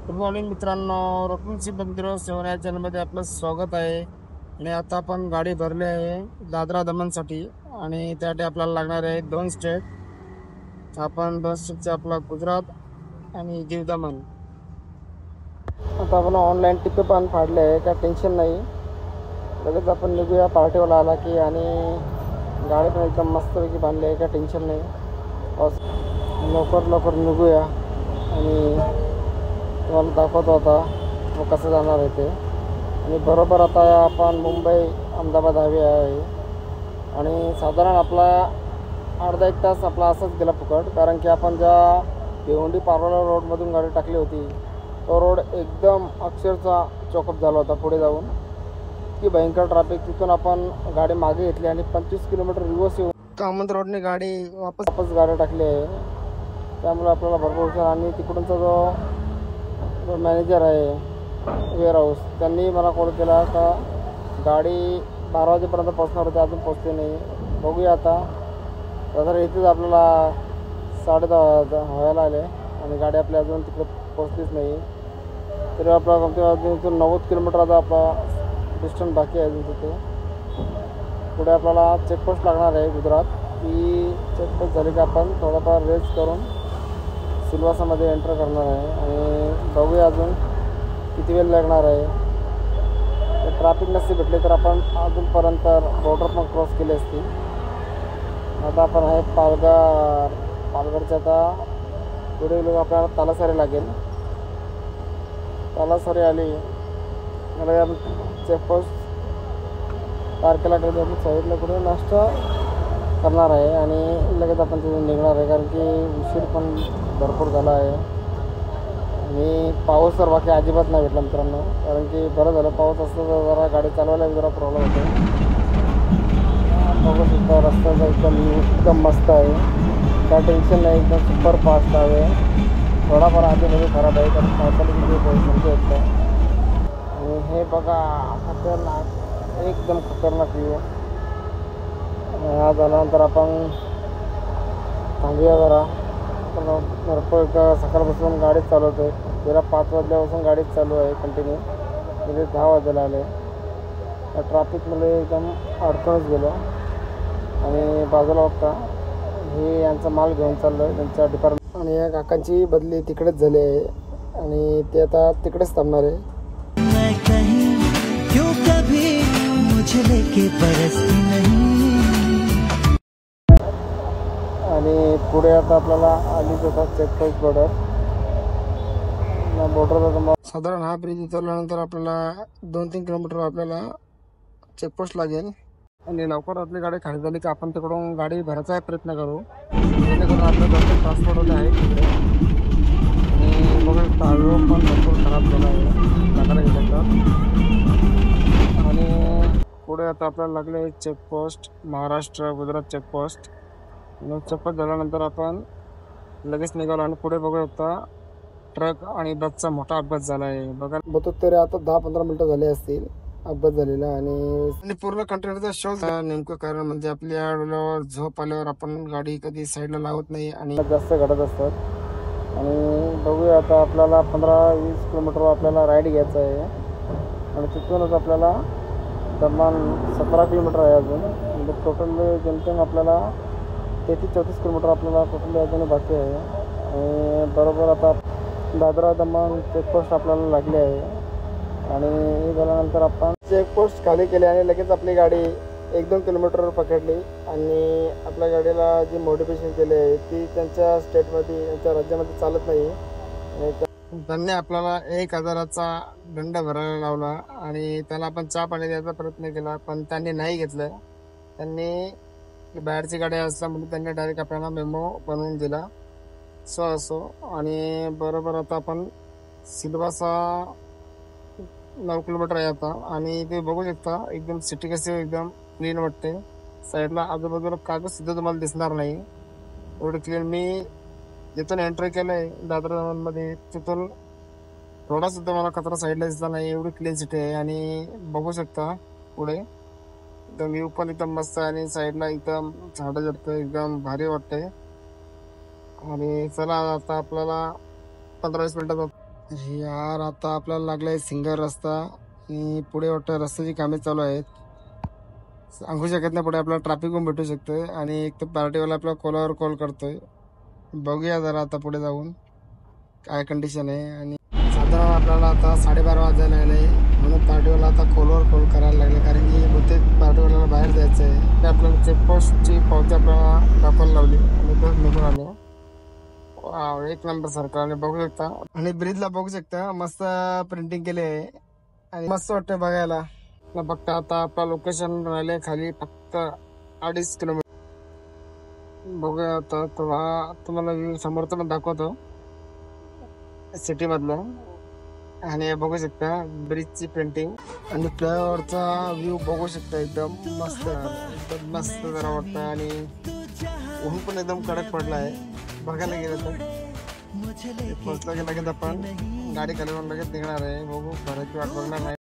Good morning मित्रांनो, रत्नश्री बंदर सेवन या चॅनलमध्ये आपलं स्वागत आहे. आणि आता आपण गाडी भरली आहे दादरा दमनसाठी आणि त्यासाठी आपल्याला लागणार आहे 2 स्टेट. आपण 2 स्टेटचे आपला गुजरात आणि दीव दमन. आता आपण ऑनलाईन टिपे पण फाडले आहे, काय टेन्शन नाही. लगेच आपण निघूया पार्टीवाला आला की. आणि गाडी पण एकदम मस्तपैकी बांधली आहे, काय टेन्शन नाही. लवकर लवकर निघूया आणि तुम्हाला दाखवतो आता व कसं जाणार आहे ते. आणि बरोबर आता आपण मुंबई अहमदाबाद हायवे आहे आणि साधारण आपला अर्धा एक तास आपला असंच गेला फुकट. कारण की आपण ज्या भिवंडी पारोला रोडमधून गाडी टाकली होती तो रोड एकदम अक्षरशः चॉकअप झाला होता. पुढे जाऊन की भयंकर ट्रॅफिक. तिथून आपण गाडी मागे घेतली आणि 25 किलोमीटर रिवर्स येऊन कामत रोडने गाडी वापस गाडी टाकली आहे. त्यामुळे आपल्याला भरपूर हुशार. आणि तिकडूनचा जो मॅनेजर आहे वेअरहाऊस त्यांनी मला कॉल केला का गाडी 12 वाजेपर्यंत पोचणार होती, अजून पोचते नाही. बघूया आता. तर इथेच आपल्याला 10:30 व्हायला आले आणि गाडी आपल्या अजून तिकडे पोचलीच नाही. तरी आपला कमसे इथून 90 किलोमीटर आता आपला डिस्टन्स बाकी आहे अजून. तिथे पुढे आपल्याला चेकपोस्ट लागणार आहे गुजरात. ती चेकपोस्ट झाली की आपण थोडाफार रेस्ट करून सिल्वासामध्ये एंटर करणार आहे. आणि बघूया अजून किती वेळ लागणार आहे. तर ट्रॅफिक नसते भेटले तर आपण अजूनपर्यंत बॉर्डर पण क्रॉस केली असती. आता आपण आहे पालघरच्या. आता पुढे लोक आपल्याला तालासरी लागेल. तालासरी आली मला चेकपोस्ट तारखेला कधी आपण साईडला कुठे नाश्ता करणार आहे आणि लगेच आपण तिथून निघणार आहे. कारण की उशीर पण भरपूर झाला आहे आणि पाऊस तर बाकी अजिबात नाही भेटला मित्रांनो. कारण की बरं झालं पाऊस असतं तर जरा गाडी चालवायला जरा प्रॉब्लेम होतो. बघू शकता रस्त्याचा एकदम मस्त आहे, काय टेन्शन नाही. एकदम सुपर फास्ट आहे. थोडाफार आधीमध्ये खराब आहे कारण पावसाला किती समजू येतं. आणि हे बघा खतरनाक, एकदम खतरनाक व्ह्यू. आज आल्यानंतर आपण थांबूया जरा. भरपूर सकाळपासून गाडीच चालवतो आहे. गेल्या 5 वाजल्यापासून गाडीच चालू आहे कंटिन्यू. म्हणजे 10 वाजायला आले. ट्रॅफिकमध्ये एकदम अडकूनच गेलो. आणि बाजूला बघता हे यांचा माल घेऊन चाललो आहे त्यांच्या डिपार्टमेंट. आणि या काकांची बदली तिकडेच झाली आहे आणि ते आता तिकडेच थांबणार आहे. आणि पुढे आता आपल्याला आलीच होता चेकपोस्ट बॉर्डर. साधारण हा ब्रिज उतरल्यानंतर आपल्याला 2-3 किलोमीटर आपल्याला चेकपोस्ट लागेल. आणि लवकर आपली गाडी खाली झाली की आपण तिकडून गाडी भरायचा प्रयत्न करू, जेणेकरून आपलं दोन ट्रान्सपोर्ट होते आहे तिकडे. आणि बघा ताळो पण भरपूर खराब झाला आहे लागायला गेलं तर. आणि पुढे आता आपल्याला लागले checkpost Maharashtra Gujarat checkpost. Checkpost झाल्यानंतर आपण लगेच निघालो आणि पुढे बघू शकता ट्रक आणि बसचा मोठा अपघात झाला आहे. बघा बहुतेक तरी आता 10-15 मिनिटं झाले असतील अपघात झालेला. आणि पूर्ण कंटेनरचा शो नेमकं कारण म्हणजे आपल्या वेळेवर झोप आल्यावर आपण गाडी कधी साईडला लावत नाही आणि जास्त घडत असतात. आणि बघूया आता आपल्याला 15-20 किलोमीटर आपल्याला राईड घ्यायचं आहे आणि तिथूनच आपल्याला दरम्यान 17 किलोमीटर आहे अजून. म्हणजे टोटल जेमतेम आपल्याला 33-34 किलोमीटर आपल्याला टोटली अजून बाकी आहे. आणि बरोबर आता दादरा दमन चेकपोस्ट आपल्याला लागली आहे. आणि हे झाल्यानंतर आपण चेकपोस्ट खाली केले आणि लगेच आपली गाडी 1-2 किलोमीटरवर पकडली. आणि आपल्या गाडीला जी मॉडिफिकेशन केली आहे ती त्यांच्या स्टेटमध्ये त्यांच्या राज्यामध्ये चालत नाही. आणि त्यांनी आपल्याला 1,000चा दंड भरायला लावला आणि त्याला आपण चहा पाणी द्यायचा प्रयत्न केला पण त्यांनी नाही घेतलं. त्यांनी बाहेरची गाडी असल्यामुळे त्यांनी डायरेक्ट आपल्याला मेमो बनवून दिला. असो. आणि बरोबर आता आपण सिल्वासा 9 किलोमीटर आहे आता. आणि ते बघू शकता एकदम सिटी कशी एकदम क्लीन वाटते. साईडला आजूबाजूला कागद सुद्धा तुम्हाला दिसणार नाही, एवढं क्लीन. मी जिथून एंट्री केलंय दादरा मध्ये तिथून थोडा सुद्धा मला कचरा साईडला दिसला नाही, एवढी क्लीन सिटी आहे. आणि बघू शकता पुढे एकदम व्ह्यू पण एकदम मस्त आहे आणि साईडला एकदम झाडं झडतं एकदम भारी वाटतंय. आणि चला आता आपल्याला 15-20 मिनिटात यार आता आपल्याला लागलाय सिंगर रस्ता आणि पुढे वाटतं रस्त्याची कामे चालू आहेत. सांगू शकत नाही, पुढे आपल्याला ट्रॅफिक पण भेटू शकतोय आणि एक तर पार्टीवाला आपल्या कॉलवर कॉल करतोय. बघूया जरा आता पुढे जाऊन काय कंडिशन आहे. आणि साधारण आपल्याला आता 12:30 वाजायला लागले, म्हणून पार्टीवाला आता कॉलवर कॉल करायला लागले, कारण की बहुतेक पार्टीवाल्याला बाहेर जायचं आहे. आपल्याला चेकपोस्टची पावती आपल्याला दाखवायला लावली आणि बस निघून आलो. वाव, एक नंबर सरकारने बघू शकता. आणि ब्रिजला बघू शकता मस्त प्रिंटिंग केली आहे आणि मस्त वाटतंय बघायला. बघता आता आपला लोकेशन राहिले खाली फक्त 2.5 किलोमीटर. बघूया आता तुम्हाला व्ह्यू समोरचा पण दाखवतो सिटी मधलं. आणि बघू शकता ब्रिजची पेंटिंग आणि फ्लायओव्हरचा व्ह्यू बघू शकता. एकदम मस्त एकदम मस्त जरा वाटतं आणि ऊन पण एकदम कडक पडला आहे बघायला गेलं तर. पोचलं की लगेच आपण गाडी खाली लगेच निघणार आहे. बघू भरायची वाट बघणार नाही.